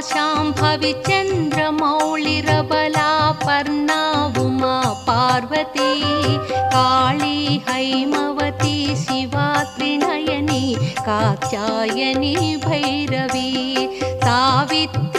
Shambhavi चन्द्रमौळिरबला Parna Uma Parvati Kali Haimavati Shiva Trinayani Katyayani Bhairavi Savitri